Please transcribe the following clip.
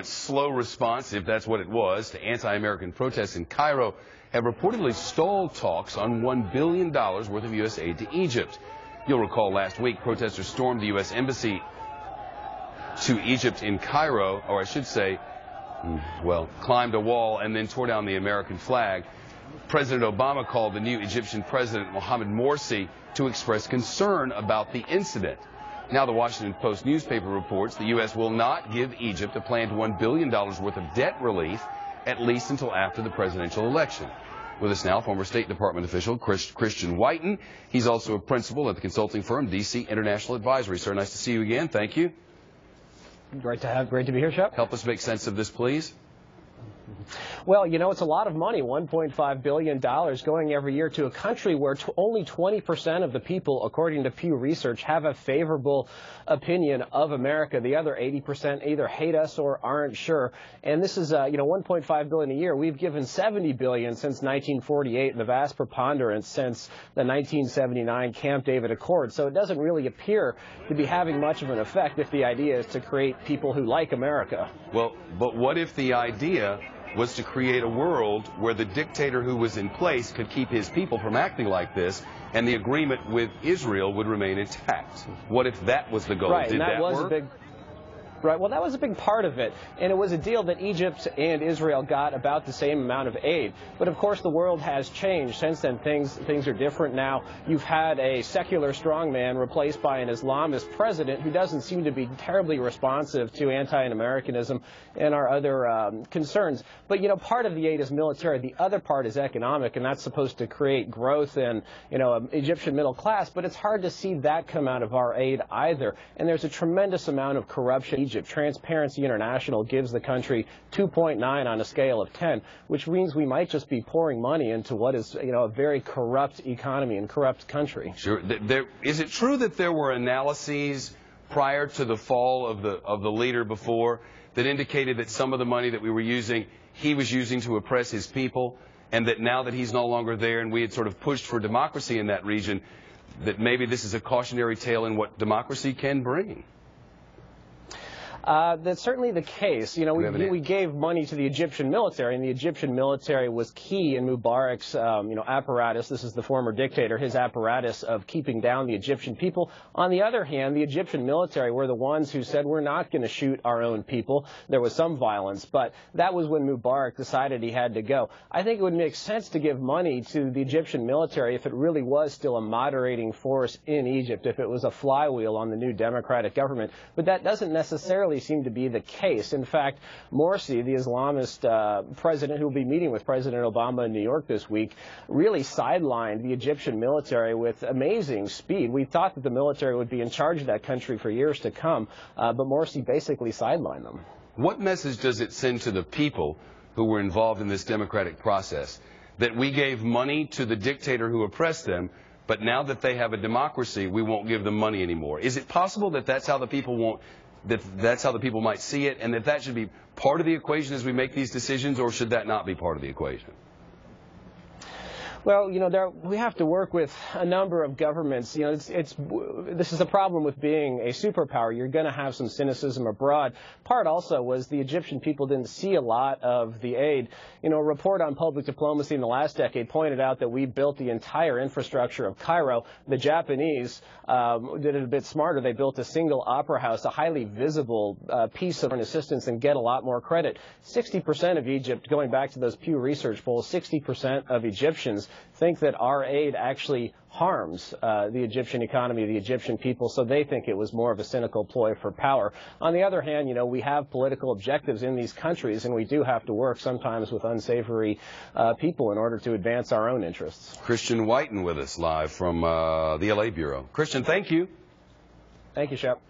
Slow response, if that's what it was, to anti-American protests in Cairo have reportedly stalled talks on $1 billion worth of U.S. aid to Egypt. You'll recall last week protesters stormed the U.S. embassy to Egypt in Cairo, or I should say, well, climbed a wall and then tore down the American flag. President Obama called the new Egyptian president, Mohamed Morsi, to express concern about the incident. Now the Washington Post newspaper reports the U.S. will not give Egypt a planned $1 billion worth of debt relief, at least until after the presidential election. With us now, former State Department official Christian Whiton. He's also a principal at the consulting firm DC International Advisory. Sir, nice to see you again. Thank you. Great to be here, Shep. Help us make sense of this, please. Well, you know, it's a lot of money, $1.5 billion going every year to a country where only 20% of the people, according to Pew Research, have a favorable opinion of America. The other 80% either hate us or aren't sure. And this is, $1.5 billion a year. We've given $70 billion since 1948, and the vast preponderance since the 1979 Camp David Accord. So it doesn't really appear to be having much of an effect if the idea is to create people who like America. Well, but what if the idea was to create a world where the dictator who was in place could keep his people from acting like this, and the agreement with Israel would remain intact? What if that was the goal? Right, Did that work? Right, well, that was a big part of it, and it was a deal that Egypt and Israel got about the same amount of aid. But of course, the world has changed since then. Things are different now. You've had a secular strongman replaced by an Islamist president who doesn't seem to be terribly responsive to anti-Americanism and our other concerns. But, you know, part of the aid is military. The other part is economic, and that's supposed to create growth in, an Egyptian middle class. But it's hard to see that come out of our aid either. And there's a tremendous amount of corruption. Transparency International gives the country 2.9 on a scale of 10, which means we might just be pouring money into what is, a very corrupt economy and corrupt country. Sure. Is it true that there were analyses prior to the fall of the leader before that indicated that some of the money that we were using, he was using to oppress his people, and that now that he's no longer there and we had sort of pushed for democracy in that region, that maybe this is a cautionary tale in what democracy can bring? That's certainly the case. We gave money to the Egyptian military, and the Egyptian military was key in Mubarak's, apparatus. This is the former dictator, his apparatus of keeping down the Egyptian people. On the other hand, the Egyptian military were the ones who said, we're not going to shoot our own people. There was some violence, but that was when Mubarak decided he had to go. I think it would make sense to give money to the Egyptian military if it really was still a moderating force in Egypt, if it was a flywheel on the new democratic government. But that doesn't necessarily seem to be the case. In fact, Morsi, the Islamist president who will be meeting with President Obama in New York this week, really sidelined the Egyptian military with amazing speed. We thought that the military would be in charge of that country for years to come, but Morsi basically sidelined them. What message does it send to the people who were involved in this democratic process that we gave money to the dictator who oppressed them, but now that they have a democracy, we won't give them money anymore? Is it possible that that's how the people that's how the people might see it, and that should be part of the equation as we make these decisions, or should that not be part of the equation? Well, we have to work with a number of governments. This is the problem with being a superpower. You're going to have some cynicism abroad. Part also was the Egyptian people didn't see a lot of the aid. A report on public diplomacy in the last decade pointed out that we built the entire infrastructure of Cairo. The Japanese did it a bit smarter. They built a single opera house, a highly visible piece of assistance, and get a lot more credit. 60% of Egypt, going back to those Pew Research polls, 60% of Egyptians think that our aid actually harms the Egyptian economy, the Egyptian people, so they think it was more of a cynical ploy for power. On the other hand, we have political objectives in these countries, and we do have to work sometimes with unsavory people in order to advance our own interests. Christian Whiton with us live from the LA Bureau. Christian, thank you. Thank you, Shep.